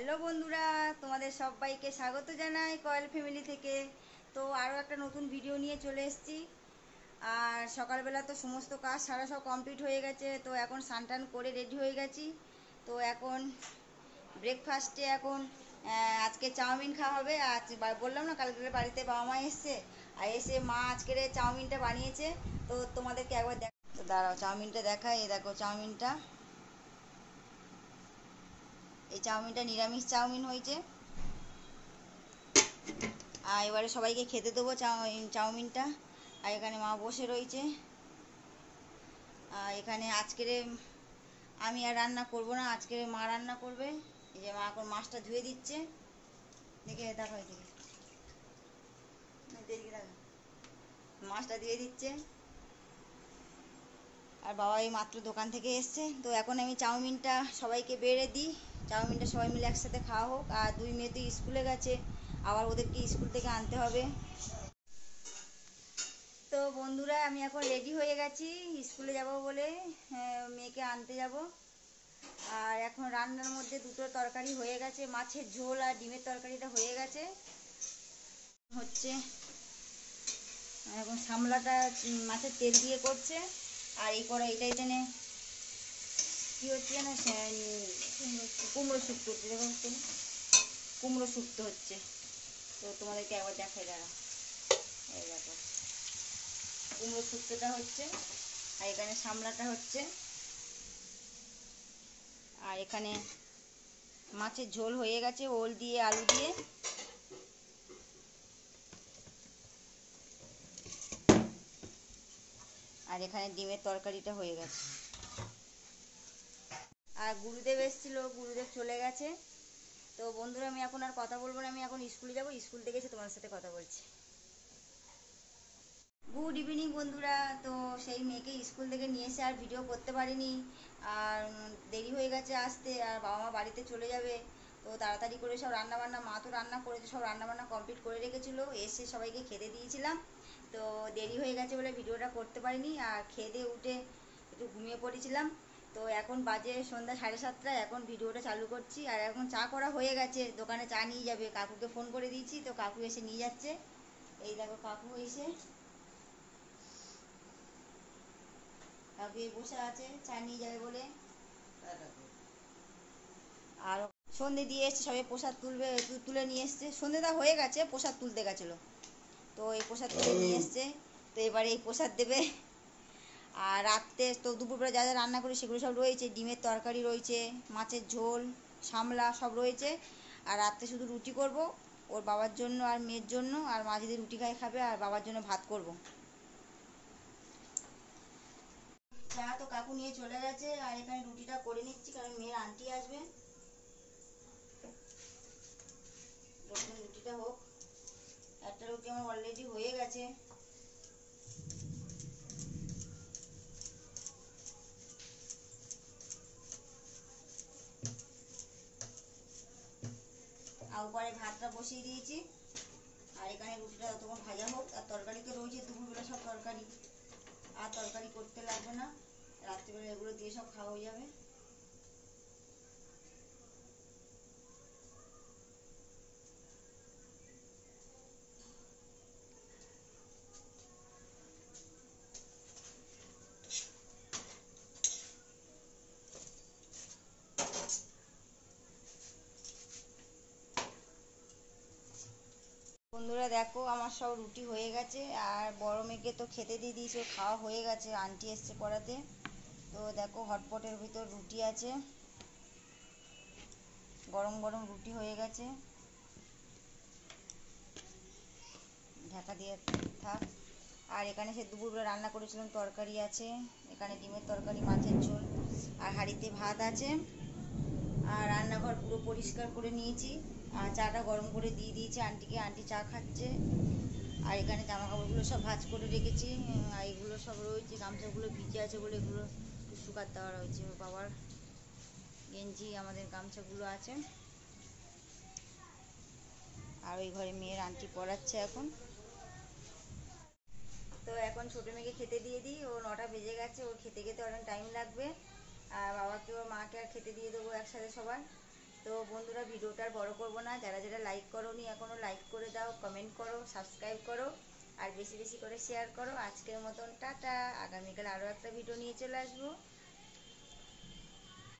Hello বন্ধুরা, তোমাদের সবাইকে স্বাগত জানাই কয়েল ফ্যামিলি থেকে। তো আরও একটা নতুন ভিডিও নিয়ে চলে এসেছি। আর সকালবেলা তো সমস্ত কাজ সারা সব কমপ্লিট হয়ে গেছে। তো এখন স্নান টান করে রেডি হয়ে গেছি। তো এখন ব্রেকফাস্টে এখন আজকে চাউমিন খাওয়া হবে। আজ বললাম না কালকে বাড়িতে বাবা মা এসছে, আর এসে মা আজকের চাউমিনটা বানিয়েছে। তো তোমাদেরকে একবার তো দাঁড়াও, চাউমিনটা দেখাই। এই দেখো চাউমিনটা, এই চাউমিনটা নিরামিষ চাউমিন হয়েছে। আর এবারে সবাইকে খেতে দেবো চাউমিনটা। আর এখানে মা বসে রয়েছে। আর এখানে আজকের আমি আর রান্না করব না, আজকে মা রান্না করবে। এই যে মা এখন মাছটা ধুয়ে দিচ্ছে। দেখে দেখো, এদিকে মাছটা দিয়ে দিচ্ছে। আর বাবা এই মাত্র দোকান থেকে এসছে। তো এখন আমি চাউমিনটা সবাইকে বেড়ে দিই। চাউমিনটা সবাই মিলে একসাথে খাওয়া হোক। আর দুই মেয়ে তো স্কুলে গেছে, আবার ওদেরকে স্কুল থেকে আনতে হবে। তো বন্ধুরা, আমি এখন রেডি হয়ে গেছি স্কুলে যাব বলে। মেয়েকে আনতে যাব। আর এখন রান্নার মধ্যে দুটো তরকারি হয়ে গেছে, মাছের ঝোল আর ডিমের তরকারিটা হয়ে গেছে। হচ্ছে এখন সামলাটা মাছের তেল দিয়ে করছে। আর এই কড়াইটা এখানে কি হচ্ছে না, কুমড়ো শুক্তো হচ্ছে। দেখুন কুমড়ো শুক্তো হচ্ছে। তো তোমাদেরকে একবার দেখাই, দাঁড়া। এই দেখো কুমড়ো শুক্তোটা হচ্ছে। আর এখানে সামলাটা হচ্ছে। আর এখানে মাছের ঝোল হয়ে গেছে ওল দিয়ে আলু দিয়ে। আর এখানে ডিমের তরকারিটা হয়ে গেছে। আর গুরুদেব এসেছিল, গুরুদেব চলে গেছে। তো বন্ধুরা, আমি এখন আর কথা বলবো না, আমি এখন স্কুলে যাব। স্কুল থেকে এসে তোমার সাথে কথা বলছি। গুড ইভিনিং বন্ধুরা। তো সেই মেয়েকে স্কুল থেকে নিয়ে এসে আর ভিডিও করতে পারিনি। আর দেরি হয়ে গেছে আসতে, আর বাবা মা বাড়িতে চলে যাবে। তো তাড়াতাড়ি করে সব রান্নাবান্না, মা তো রান্না করেছে, সব রান্নাবান্না কমপ্লিট করে রেখেছিলো। এসে সবাইকে খেতে দিয়েছিলাম। তো দেরি হয়ে গেছে বলে ভিডিওটা করতে পারিনি। আর খেয়ে দিয়ে উঠে একটু ঘুমিয়ে পড়েছিলাম। তো এখন বাজে সন্ধ্যা 7:30। এখন ভিডিওটা চালু করছি। আর এখন চা করা হয়ে গেছে, দোকানে চা নিয়ে যাবে। কাকুকে ফোন করে দিয়েছি, তো কাকু এসে নিয়ে যাচ্ছে। এই দেখো কাকু এসে কাকু বসে আছে চা নিয়ে যাবে বলে। আর সন্ধে দিয়ে এসছে, সবাই প্রসাদ তুলে নিয়ে এসছে। সন্ধেটা হয়ে গেছে, প্রসাদ তুলতে গেছিলো। তো এই প্রসাদ তুলে নিয়ে এসছে। তো এবারে এই প্রসাদ দেবে। আর রাত্রে তো দুপুরবেলা যা যা রান্না করি সেগুলো সব রয়েছে। ডিমের তরকারি রয়েছে, মাছের ঝোল, সামলা সব রয়েছে। আর রাত্রে শুধু রুটি করব ওর বাবার জন্য আর মেয়ের জন্য। আর মা যদি রুটি খাবে, আর বাবার জন্য ভাত করব। চা তো কাকু নিয়ে চলে গেছে। আর এখানে রুটিটা করে নিচ্ছি, কারণ মেয়ের আন্টি আসবে। রুটিটা হোক। একটা রুটি আমার অলরেডি হয়ে গেছে। আর উপরে ভাতটা বসিয়ে দিয়েছি। আর এখানে রুটিটা ততক্ষণ ভাজা হোক। আর তরকারি তো রয়েছে, দুপুরবেলা সব তরকারি। আর তরকারি করতে লাগবে না, রাত্রিবেলা এগুলো দিয়ে সব খাওয়া হয়ে যাবে। বন্ধুরা দেখো, আমার সব রুটি হয়ে গেছে। আর বড় মেয়েকে তো খেতে দিয়ে দিয়েছে, খাওয়া হয়ে গেছে, আন্টি এসছে পড়াতে। তো দেখো হটপটের ভিতর রুটি আছে, গরম গরম রুটি হয়ে গেছে। ঢাকা দিয়ে থাক। আর এখানে সে দুপুরবেলা রান্না করেছিলাম, তরকারি আছে। এখানে ডিমের তরকারি, মাছের ঝোল, আর হাঁড়িতে ভাত আছে। আর রান্নাঘর পুরো পরিষ্কার করে নিয়েছি। আর চাটা গরম করে দিয়ে দিয়েছি আন্টিকে, আন্টি চা খাচ্ছে। আর এখানে জামা কাপড়গুলো সব ভাঁজ করে রেখেছি। আর এগুলো সব রয়েছে, গামছাগুলো ভিজে আছে বলে এগুলো শুকাতে দেওয়া রয়েছে। বাবার গেঞ্জি, আমাদের গামছাগুলো আছে। আর ওই ঘরে মেয়ের আন্টি পড়াচ্ছে এখন। তো এখন ছোটো মেয়েকে খেতে দিয়ে দিই। ও 9টা বেজে গেছে, ওর খেতে খেতে অনেক টাইম লাগবে। আর বাবাকে ওর মাকে আর খেতে দিয়ে দেবো একসাথে সবার। তো বন্ধুরা, ভিডিওটা আর বড় করবো না। যারা যারা লাইক করোনি এখনও লাইক করে দাও, কমেন্ট করো, সাবস্ক্রাইব করো আর বেশি বেশি করে শেয়ার করো। আজকের মতন টাটা। আগামীকাল আরও একটা ভিডিও নিয়ে চলে আসবো।